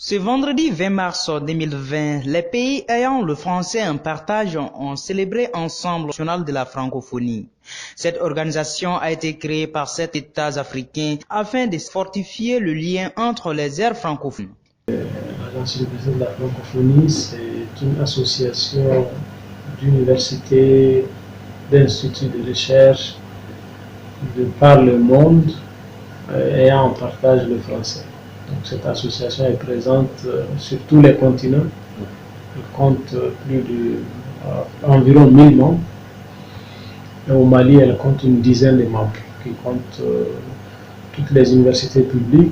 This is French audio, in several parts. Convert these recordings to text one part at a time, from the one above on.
Ce vendredi 20 mars 2020, les pays ayant le français en partage ont célébré ensemble le national de la francophonie. Cette organisation a été créée par 7 États africains afin de fortifier le lien entre les aires francophones. L'Agence universelle de la francophonie, c'est une association d'universités, d'instituts de recherche de par le monde ayant en partage le français. Donc, cette association est présente sur tous les continents. Elle compte environ 1000 membres. Et au Mali, elle compte une dizaine de membres qui comptent toutes les universités publiques,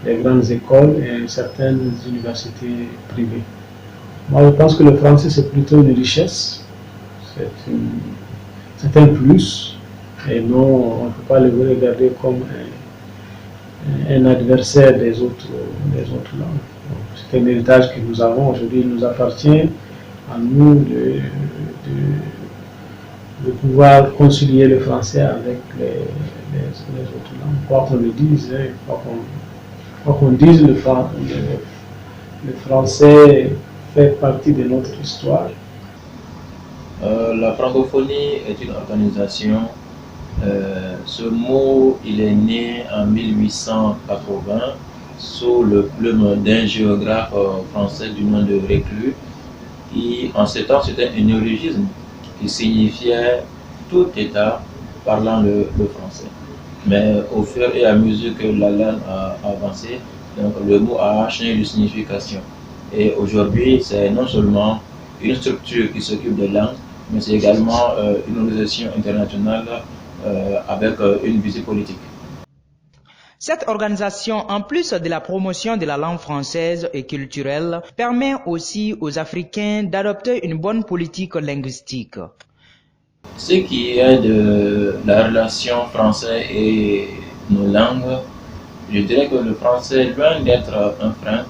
les grandes écoles et certaines universités privées. Moi, je pense que le français, c'est plutôt une richesse, c'est un plus, et non, on ne peut pas le regarder comme un adversaire des autres langues. C'est un héritage que nous avons aujourd'hui. Il nous appartient à nous de pouvoir concilier le français avec les autres langues. Quoi qu'on le dise, quoi qu'on dise, le français fait partie de notre histoire. La francophonie est une organisation. Ce mot, il est né en 1880 sous le plume d'un géographe français du nom de Reclus, qui en ce temps c'était un néologisme qui signifiait tout État parlant le français. Mais au fur et à mesure que la langue a avancé, donc le mot a changé de signification. Et aujourd'hui, c'est non seulement une structure qui s'occupe de langue, mais c'est également une organisation internationale avec une visée politique. Cette organisation, en plus de la promotion de la langue française et culturelle, permet aussi aux Africains d'adopter une bonne politique linguistique. Ce qui est de la relation française et nos langues, je dirais que le français est loin d'être un frein,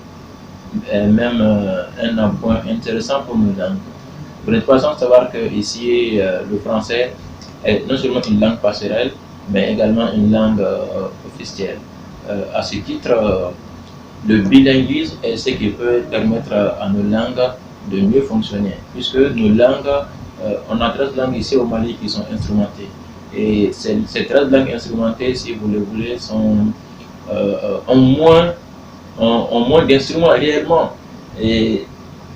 et même un point intéressant pour nos langues. Vous n'êtes pas sans savoir qu'ici, le français est non seulement une langue passerelle, mais également une langue officielle. À ce titre, le bilinguisme est ce qui peut permettre à nos langues de mieux fonctionner, puisque nos langues, on a 13 langues ici au Mali qui sont instrumentées. Et ces 13 langues instrumentées, si vous le voulez, ont moins d'instruments réellement et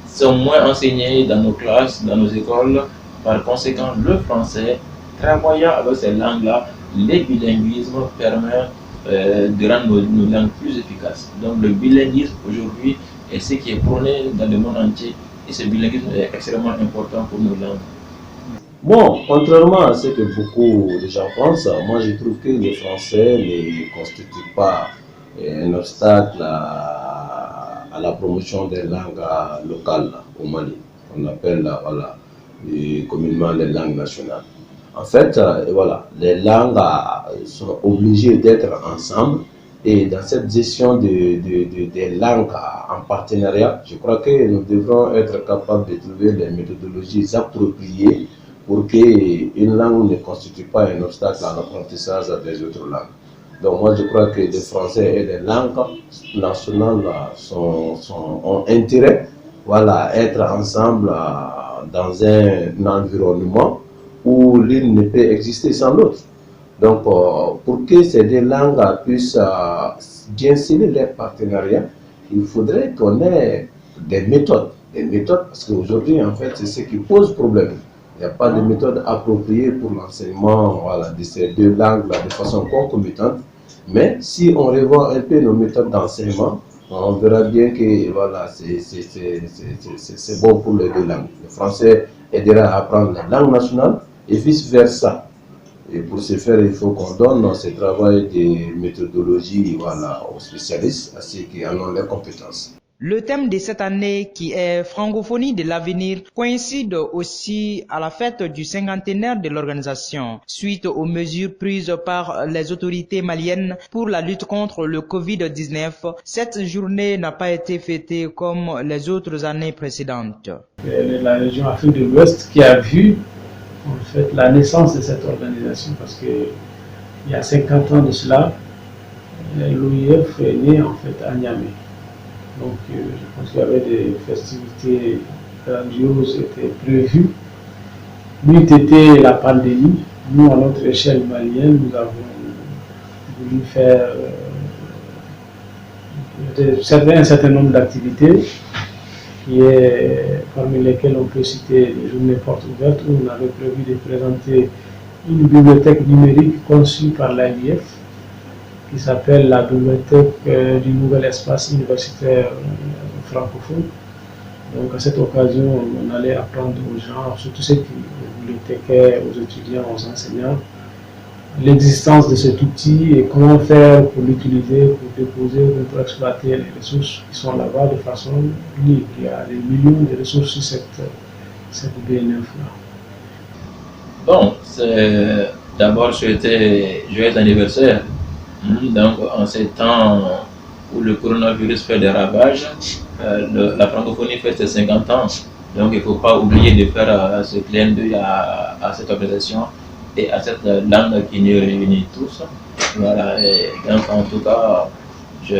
sont moins enseignés dans nos classes, dans nos écoles. Par conséquent, le français, travaillant avec ces langues-là, les bilinguismes permettent de rendre nos langues plus efficaces. Donc le bilinguisme aujourd'hui est ce qui est prôné dans le monde entier et ce bilinguisme est extrêmement important pour nos langues. Bon, contrairement à ce que beaucoup de gens pensent, moi je trouve que le français ne constitue pas un obstacle à la promotion des langues locales au Mali. On appelle communément les langues nationales. En fait, les langues sont obligées d'être ensemble et dans cette gestion des langues en partenariat, je crois que nous devrons être capables de trouver les méthodologies appropriées pour qu'une langue ne constitue pas un obstacle à l'apprentissage des autres langues. Donc moi je crois que les français et les langues nationales ont intérêt à être ensemble dans un environnement où l'une ne peut exister sans l'autre. Donc, pour que ces deux langues puissent bien sceller leur partenariat, il faudrait qu'on ait des méthodes. Parce qu'aujourd'hui, en fait, c'est ce qui pose problème. Il n'y a pas de méthode appropriée pour l'enseignement de ces deux langues-là de façon concomitante. Mais si on revoit un peu nos méthodes d'enseignement, on verra bien que c'est bon pour les deux langues. Le français aidera à apprendre la langue nationale et vice-versa. Et pour ce faire, il faut qu'on donne ce travail de méthodologie aux spécialistes, à ceux qui en ont les compétences. Le thème de cette année, qui est Francophonie de l'avenir, coïncide aussi à la fête du cinquantenaire de l'organisation, suite aux mesures prises par les autorités maliennes pour la lutte contre le Covid-19. Cette journée n'a pas été fêtée comme les autres années précédentes. La région Afrique de l'Ouest qui a vu en fait la naissance de cette organisation, parce qu'il y a 50 ans de cela, l'OIF est né en fait à Niamey. Donc je pense qu'il y avait des festivités grandioses étaient prévues. N'eût été la pandémie, nous à notre échelle malienne, nous avons voulu faire un certain nombre d'activités parmi lesquelles on peut citer les journées portes ouvertes où on avait prévu de présenter une bibliothèque numérique conçue par l'AIF qui s'appelle la bibliothèque du nouvel espace universitaire francophone. Donc à cette occasion, on allait apprendre aux gens, surtout ceux qui bibliothécaires, aux étudiants, aux enseignants, l'existence de cet outil et comment faire pour l'utiliser, pour déposer, pour exploiter les ressources qui sont là-bas de façon libre. Il y a des millions de ressources sur cette BNF-là. Bon, c'est d'abord souhaiter joyeux anniversaire. Donc, en ces temps où le coronavirus fait des ravages, la francophonie fait ses 50 ans. Donc, il ne faut pas oublier de faire ce clin d'œil à cette organisation et à cette langue qui nous réunit tous. Voilà, et donc en tout cas, je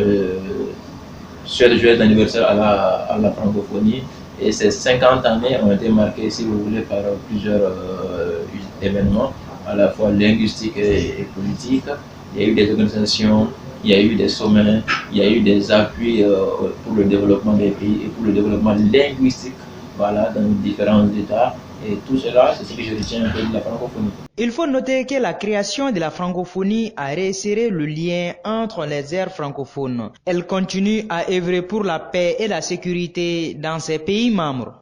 souhaite joyeux anniversaire à la francophonie. Et ces 50 années ont été marquées, si vous voulez, par plusieurs événements, à la fois linguistiques et politiques. Il y a eu des organisations, il y a eu des sommets, il y a eu des appuis pour le développement des pays et pour le développement linguistique, voilà, dans différents États. Et tout cela, c'est ce que je retiens un peu de la francophonie. Il faut noter que la création de la francophonie a resserré le lien entre les aires francophones. Elle continue à œuvrer pour la paix et la sécurité dans ses pays membres.